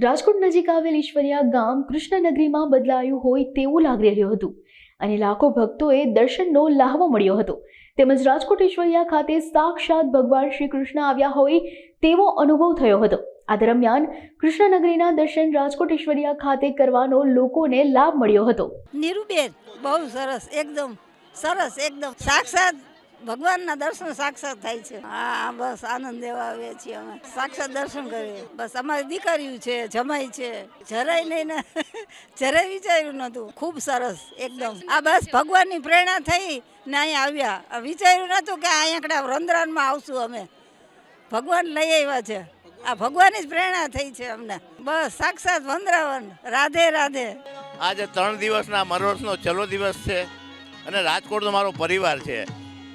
રાજકોટ નજીક આવેલ ઈશ્વરિયા ગામ કૃષ્ણનગરીમાં બદલાયું હોય તેવું લાગી રહ્યું હતું અને લાખો ભક્તોએ દર્શનનો લાહવો મળ્યો હતો. તેમજ રાજકોટ ઈશ્વરિયા ખાતે સાક્ષાત ભગવાન શ્રી કૃષ્ણ આવ્યા હોય તેવો અનુભવ થયો હતો. આ દરમિયાન કૃષ્ણનગરીના દર્શન રાજકોટ ઈશ્વરિયા ખાતે કરવાનો લોકોને લાભ મળ્યો હતો. નીરુબેન બહુ સરસ, એકદમ સરસ, એકદમ સાક્ષાત ભગવાનના દર્શન સાક્ષાત થાય છે. હા, બસ આનંદ લેવા આવીએ છીએ અમે, સાક્ષાત દર્શન કરીએ. બસ અમારી દીકરીઓ છે, જમાઈ છે, જરાય નહીં ને જરાય વિચાર્યું નહોતું. ખૂબ સરસ, એકદમ. આ બસ ભગવાનની પ્રેરણા થઈ ને અહીંયા આવ્યા. વિચાર્યું નહોતું કે અહીંયા વૃંદાવનમાં આવશું અમે. ભગવાન લઈ આવ્યા છે. આ ભગવાનની જ પ્રેરણા થઈ છે અમને. બસ સાક્ષાત વૃંદાવન. રાધે રાધે. આજે 3 દિવસના મરોસનો છેલ્લો દિવસ છે અને રાજકોટ તો મારો પરિવાર છે,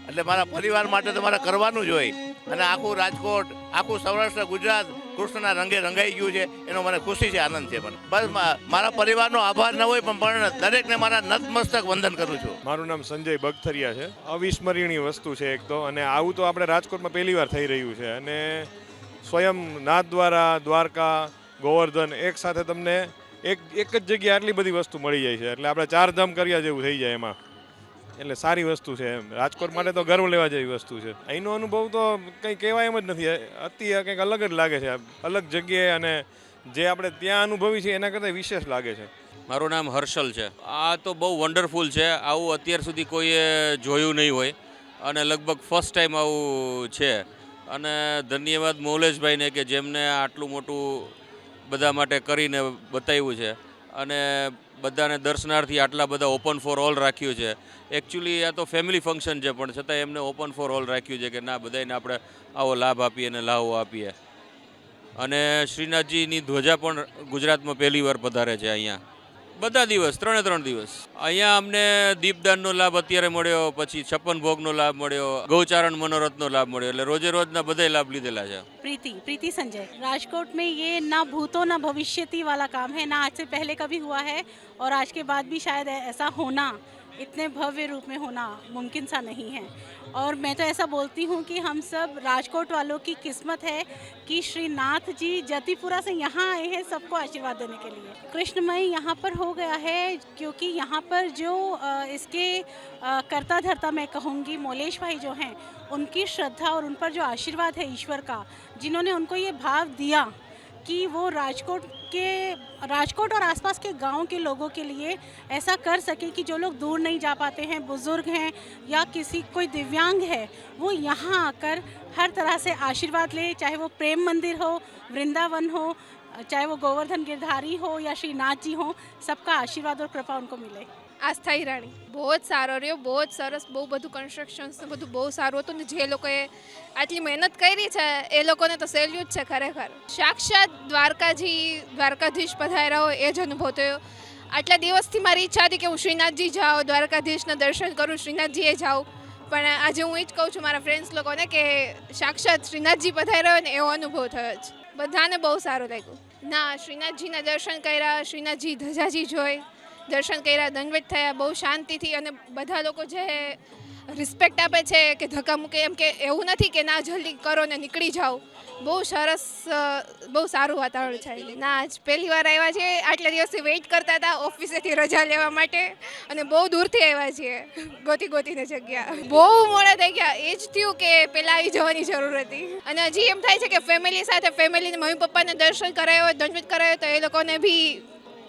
એટલે મારા પરિવાર માટે તો મારે કરવાનું જ હોય. અને આખું રાજકોટ, આખું સૌરાષ્ટ્ર, ગુજરાત કૃષ્ણના રંગે રંગાઈ ગયું છે, એનો મને ખુશી છે, આનંદ છે. મને બસ મારા પરિવારનો આભાર ન હોય પણ દરેકને મારા નતમસ્તક વંદન કરું છું. મારું નામ સંજય બગથરિયા છે. અવિસ્મરણીય વસ્તુ છે એક તો, અને આવું તો આપણે રાજકોટમાં પહેલી વાર થઈ રહ્યું છે. અને સ્વયં નાથ દ્વારા દ્વારકા, ગોવર્ધન એક સાથે તમને એક જ જગ્યાએ આટલી બધી વસ્તુ મળી જાય છે, એટલે આપણે 4 ધામ કર્યા જેવું થઈ જાય એમાં. એટલે સારી વસ્તુ છે એમ. રાજકોટ માટે તો ગર્વ લેવા જેવી વસ્તુ છે. અહીંનો અનુભવ તો કંઈ કહેવાય એમ જ નથી. અતિ કંઈક અલગ જ લાગે છે, અલગ જગ્યાએ, અને જે આપણે ત્યાં અનુભવી છે એના કરતાં વિશેષ લાગે છે. મારું નામ હર્ષલ છે. આ તો બહુ વન્ડરફુલ છે. આવું અત્યાર સુધી કોઈએ જોયું નહીં હોય અને લગભગ ફર્સ્ટ ટાઈમ આવું છે. અને ધન્યવાદ મૌલેશભાઈને કે જેમને આટલું મોટું બધા માટે કરીને બતાવ્યું છે અને બધાને દર્શનાર્થી આટલા બધા ઓપન ફોર ઓલ રાખ્યું છે. એકચ્યુઅલી આ તો ફેમિલી ફંક્શન છે, પણ છતાં એમને ઓપન ફોર ઓલ રાખ્યું છે કે ના, બધાને આપણે આવો લાભ આપીએ અને લાહવો આપીએ. અને શ્રીનાથજીની ધ્વજા પણ ગુજરાતમાં પહેલી વાર પધારે છે અહીંયા. બધા દિવસ, 3 દિવસ અહીંયા અમને દીપદાનનો લાભ અત્યારે મળ્યો, પછી 56 ભોગનો લાભ મળ્યો, ગૌચારણ મનોરથનો લાભ મળ્યો, એટલે રોજે રોજના બધા લાભ લીધેલા છે. प्रीति संजय। राजकोट में ये ना भूतो ना भविष्यति वाला काम है, ना आज से पहले कभी हुआ है और आज के बाद भी शायद ऐसा होना, इतने भव्य रूप में होना मुमकिन सा नहीं है. और मैं तो ऐसा बोलती हूँ कि हम सब राजकोट वालों की किस्मत है कि श्री नाथ जी जतिपुरा से यहाँ आए हैं सबको आशीर्वाद देने के लिए. कृष्णमय यहाँ पर हो गया है क्योंकि यहाँ पर जो इसके कर्ता धर्ता मैं कहूँगी मौलेश भाई जो हैं, उनकी श्रद्धा और उन पर जो आशीर्वाद है ईश्वर का, जिन्होंने उनको ये भाव दिया कि वो राजकोट और आसपास के गांव के लोगों के लिए ऐसा कर सके कि जो लोग दूर नहीं जा पाते हैं, बुजुर्ग हैं या किसी कोई दिव्यांग है, वो यहाँ आकर हर तरह से आशीर्वाद ले. चाहे वो प्रेम मंदिर हो, वृंदावन हो, चाहे वो गोवर्धन गिरधारी हो या श्रीनाथ जी हो, सबका आशीर्वाद और कृपा उनको मिले. આસ્થા હિરાણી બહુ જ સારો રહ્યો, બહુ જ સરસ, બહુ બધું કન્સ્ટ્રક્શન્સ ને બધું બહુ સારું હતું. ને જે લોકોએ આટલી મહેનત કરી છે એ લોકોને તો સેલ્યુટ છે ખરેખર. સાક્ષાત દ્વારકાધીશ પધાર્યા હોય એ જ અનુભવ થયો. આટલા દિવસથી મારી ઈચ્છા હતી કે હું શ્રીનાથજી જાઉં, દ્વારકાધીશના દર્શન કરું, શ્રીનાથજીએ જાઉં, પણ આજે હું એ જ કહું છું મારા ફ્રેન્ડ્સ લોકોને કે સાક્ષાત શ્રીનાથજી પધાર્યા હોય ને એવો અનુભવ થયો જ. બધાને બહુ સારું લાગ્યું. ના, શ્રીનાથજીના દર્શન કર્યા, શ્રીનાથજી ધજાજી જોઈ, દર્શન કર્યા, દંડવત થયા, બહુ શાંતિથી. અને બધા લોકો જે રિસ્પેક્ટ આપે છે કે ધક્કા મૂકે એમ કે એવું નથી કે ના જલ્દી કરો ને નીકળી જાઓ. બહુ સરસ, બહુ સારું વાતાવરણ છે. ના, આજ પહેલી વાર આવ્યા છે. આટલા દિવસથી વેઇટ કરતા હતા ઓફિસેથી રજા લેવા માટે અને બહુ દૂરથી આવ્યા છીએ ગોતીને જગ્યા. બહુ મોડા થઈ ગયા. એ જ થયું કે પહેલાં આવી જવાની જરૂર હતી. અને હજી એમ થાય છે કે ફેમિલી સાથે, ફેમિલીને મમ્મી પપ્પાને દર્શન કરાયો હોય, દંડવત કરાયો તો એ લોકોને બી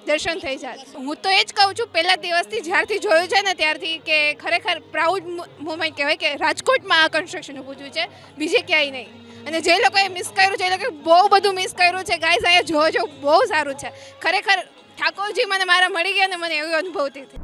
દર્શન થઈ જાય. હું તો એ જ કહું છું, પહેલા દિવસથી જ્યારથી જોયું છે ને ત્યારથી કે ખરેખર પ્રાઉડ મુમેન્ટ કહેવાય કે રાજકોટમાં આ કન્સ્ટ્રક્શન ઊભું થયું છે, બીજે ક્યાંય નહીં. અને જે લોકોએ મિસ કર્યું છે એ લોકોએ બહુ બધું મિસ કર્યું છે. ગાઈઝ અહીંયા જોજો, બહુ સારું છે ખરેખર. ઠાકોરજી મને મારા મળી ગયા ને મને એવી અનુભવતી હતી.